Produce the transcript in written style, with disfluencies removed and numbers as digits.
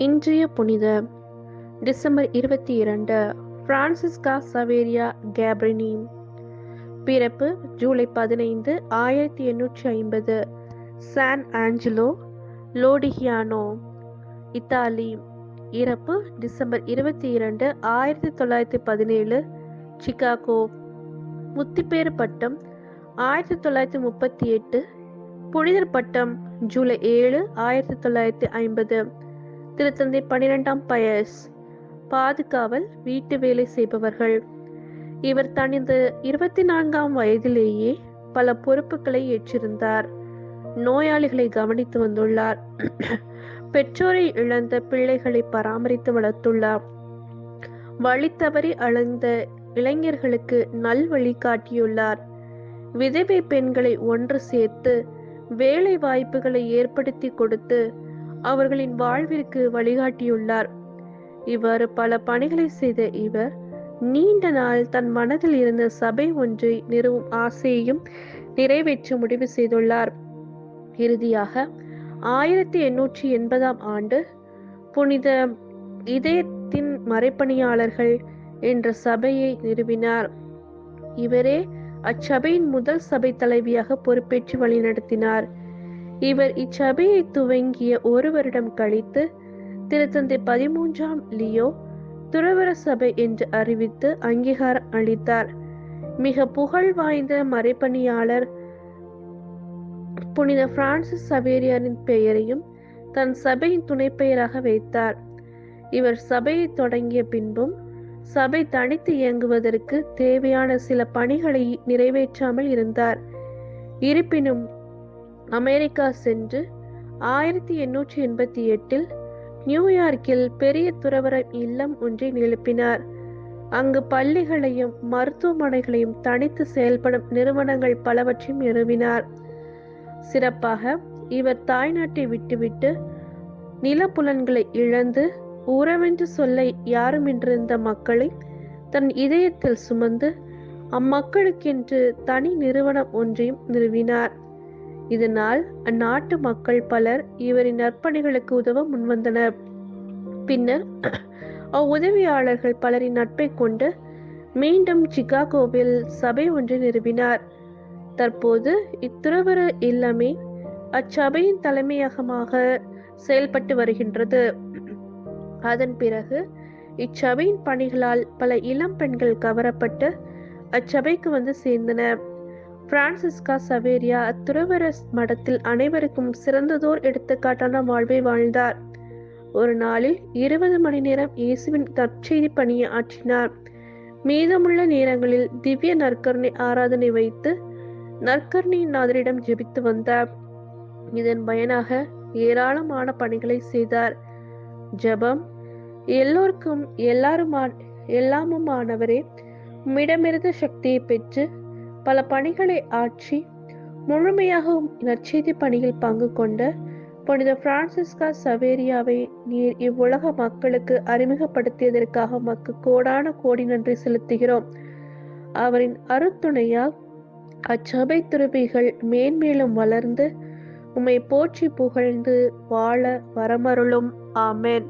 இன்றைய புனிதர் December 22 Francesca சவேரியா கேப்ரினி. பிறப்பு ஜூலை 15, 1850, சான் ஆஞ்சலோ, லோடிஹியானோ, இத்தாலி. இறப்பு டிசம்பர் 22, 1917, சிகாகோ. முத்திப்பேறு பட்டம் 1938, புனிதர் பட்டம் ஜூலை 7, 1950. திருத்தந்தை 12ஆம் பயஸ். பாதுகாவல், வீட்டு வேலை செய்பவர்கள். இவர் தனது 24ஆம் வயதிலேயே பல பொறுப்புகளை ஏற்றிருந்தார். நோயாளிகளை கவனித்து வந்துள்ளார். பெற்றோரை இழந்த பிள்ளைகளை பராமரித்து வளர்த்துள்ளார். வழி தவறி அழைந்த இளைஞர்களுக்கு நல்வழி காட்டியுள்ளார். விதவை பெண்களை ஒன்று சேர்த்து வேலை வாய்ப்புகளை ஏற்படுத்தி கொடுத்து அவர்களின் வாழ்விற்கு வழிகாட்டியுள்ளார். இவ்வாறு பல பணிகளை செய்த இவர் நீண்ட நாள் தன் மனதில் இருந்த சபை ஒன்றை நிறுவும் ஆசையையும் நிறைவேற்ற முடிவு செய்துள்ளார். இறுதியாக 1880ஆம் ஆண்டு புனித இதயத்தின் மறைப்பணியாளர்கள் என்ற சபையை நிறுவினார். இவரே அச்சபையின் முதல் சபை தலைவியாக பொறுப்பேற்று வழிநடத்தினார். இவர் இச்சபையை துவங்கிய ஒரு வருடம் கழித்து திருத்தந்தை 13ஆம் லியோ துறவற சபை என்று அறிவித்து அங்கீகாரம் அளித்தார். மிக புகழ் வாய்ந்த மறைப்பணியாளர் புனித பிரான்சிஸ் சவேரியாரின் பெயரையும் தன் சபையின் துணை பெயராக வைத்தார். இவர் சபையை தொடங்கிய பின்பும் சபை தனித்து இயங்குவதற்கு தேவையான சில பணிகளை நிறைவேற்றாமல் இருந்தார். இருப்பினும் அமெரிக்கா சென்று 1888 நியூயார்க்கில் பெரிய துறவற இல்லம் ஒன்றை எழுப்பினார். அங்கு பள்ளிகளையும் மருத்துவமனைகளையும் தனித்து செயல்படும் நிறுவனங்கள் பலவற்றையும் நிறுவினார். சிறப்பாக இவர் தாய்நாட்டை விட்டுவிட்டு நிலப்புலன்களை இழந்து உறவென்று சொல்ல யாருமின்றிருந்த மக்களை தன் இதயத்தில் சுமந்து அம்மக்களுக்கென்று தனி நிறுவனம் ஒன்றையும் நிறுவினார். இதனால் அந்நாட்டு மக்கள் பலர் இவரின் நற்பணிகளுக்கு உதவ முன்வந்தனர். பின்னர் அவ்வுதவியாளர்கள் பலரின் நட்பை கொண்டு மீண்டும் சிகாகோவில் சபை ஒன்றை நிறுவினார். தற்போது இத்துறவற இல்லமே அச்சபையின் தலைமையகமாக செயல்பட்டு வருகின்றது. அதன் பிறகு இச்சபையின் பணிகளால் பல இளம் பெண்கள் கவரப்பட்டு அச்சபைக்கு வந்து சேர்ந்தனர். பிரான்சிஸ்கா சவேரியா அத்துறவற மடத்தில் அனைவருக்கும் சிறந்ததோர் எடுத்துக்காட்டான வாழ்வை வாழ்ந்தார். ஒரு நாளில் 20 மணி நேரம் இயேசுவின் நற்செய்தி பணியை ஆற்றினார். மீதமுள்ள நேரங்களில் திவ்ய நற்கருணை ஆராதனை வைத்து நற்கருணையின் நாதரிடம் ஜெபித்து வந்தார். இதன் பயனாக ஏராளமான பணிகளை செய்தார். ஜெபம், எல்லோருக்கும் எல்லாமுமானவரே, உம்மிடமிருந்து சக்தியை பெற்று பல பணிகளை ஆற்றி முழுமையாக நற்செய்தி பணியில் பங்கு கொண்ட புனித பிரான்சிஸ்கா சவேரியாவை நீர் இவ்வுலக மக்களுக்கு அறிமுகப்படுத்தியதற்காக உமக்கு கோடான கோடி நன்றி செலுத்துகிறோம். அவரின் அருத்துணையால் அச்சபை துறவிகள் மேன்மேலும் வளர்ந்து உம்மை போற்றி புகழ்ந்து வாழ வரமருளும். ஆமென்.